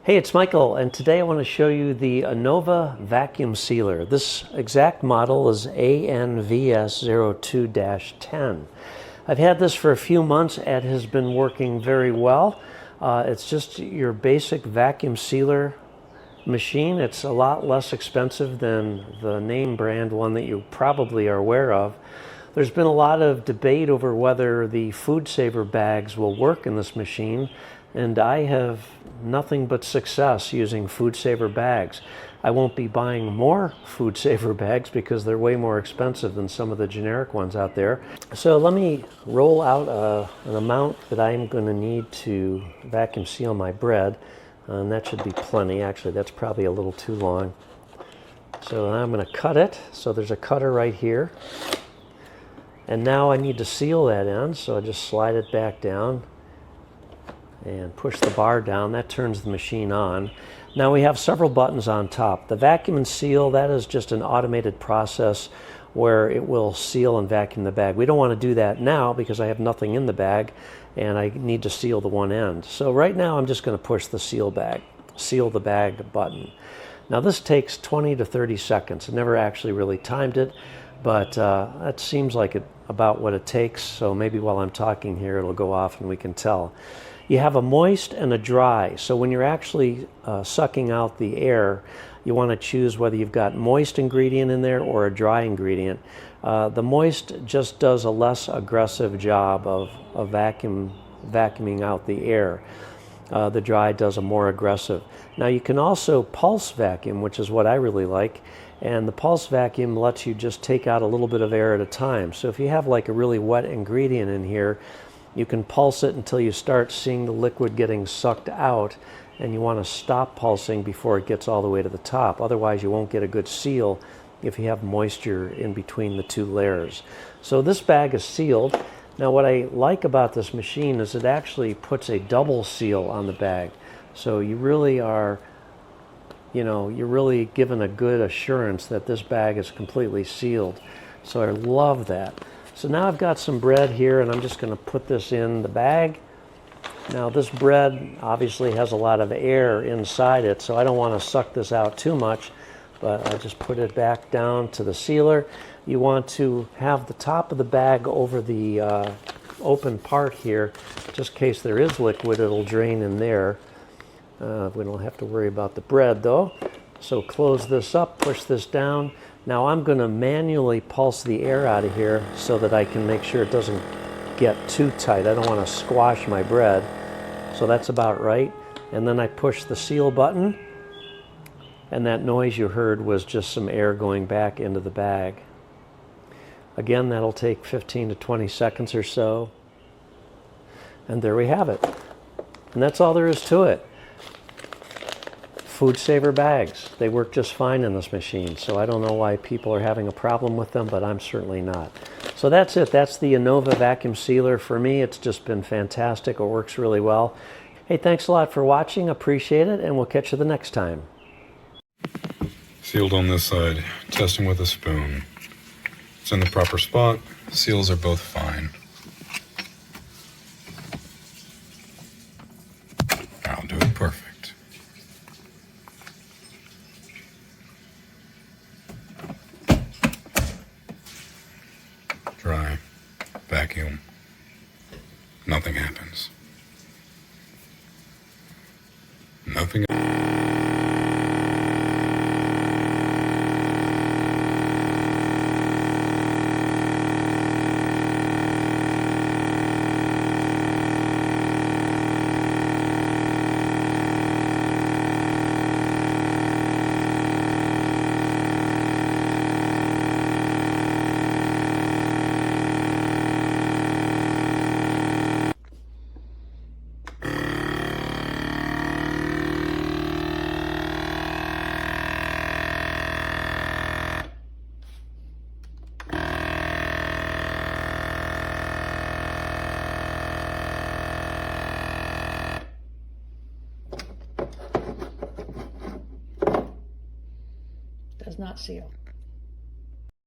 Hey, it's Michael, and today I want to show you the Anova vacuum sealer. This exact model is ANVS02-10. I've had this for a few months and it has been working very well. It's just your basic vacuum sealer machine. It's a lot less expensive than the name brand one that you probably are aware of. There's been a lot of debate over whether the food saver bags will work in this machine, and I have nothing but success using food saver bags. I won't be buying more food saver bags because they're way more expensive than some of the generic ones out there. So let me roll out an amount that I'm going to need to vacuum seal my bread, and that should be plenty. Actually, that's probably a little too long. So I'm going to cut it. So there's a cutter right here. And now I need to seal that end, so I just slide it back down and push the bar down. That turns the machine on. Now we have several buttons on top. The vacuum and seal, that is just an automated process where it will seal and vacuum the bag. We don't want to do that now because I have nothing in the bag and I need to seal the one end. So right now I'm just going to push the seal the bag button. Now this takes 20 to 30 seconds. I never actually really timed it, but that seems like about what it takes. So maybe while I'm talking here it'll go off and we can tell. You have a moist and a dry. So when you're actually sucking out the air, you want to choose whether you've got moist ingredient in there or a dry ingredient. The moist just does a less aggressive job of vacuuming out the air. The dry does a more aggressive. Now you can also pulse vacuum, which is what I really like. And the pulse vacuum lets you just take out a little bit of air at a time. So if you have like a really wet ingredient in here, you can pulse it until you start seeing the liquid getting sucked out, and you want to stop pulsing before it gets all the way to the top. Otherwise you won't get a good seal if you have moisture in between the two layers. So this bag is sealed. Now what I like about this machine is it actually puts a double seal on the bag. So you really are, you're really given a good assurance that this bag is completely sealed. So I love that. So now I've got some bread here and I'm just going to put this in the bag. Now this bread obviously has a lot of air inside it, so I don't want to suck this out too much, but I just put it back down to the sealer. You want to have the top of the bag over the open part here, just in case there is liquid, it'll drain in there. We don't have to worry about the bread though. So close this up, push this down. Now I'm going to manually pulse the air out of here so that I can make sure it doesn't get too tight. I don't want to squash my bread. So that's about right. And then I push the seal button, and that noise you heard was just some air going back into the bag. Again, that'll take 15 to 20 seconds or so. And there we have it. And that's all there is to it. Food saver bags. They work just fine in this machine, so I don't know why people are having a problem with them, but I'm certainly not. So that's it. That's the Anova vacuum sealer. For me, it's just been fantastic. It works really well. Hey, thanks a lot for watching. Appreciate it, and we'll catch you the next time. Sealed on this side. Testing with a spoon. It's in the proper spot. Seals are both fine. I'll do it perfect. Dry, vacuum, nothing happens. Nothing. Does not seal.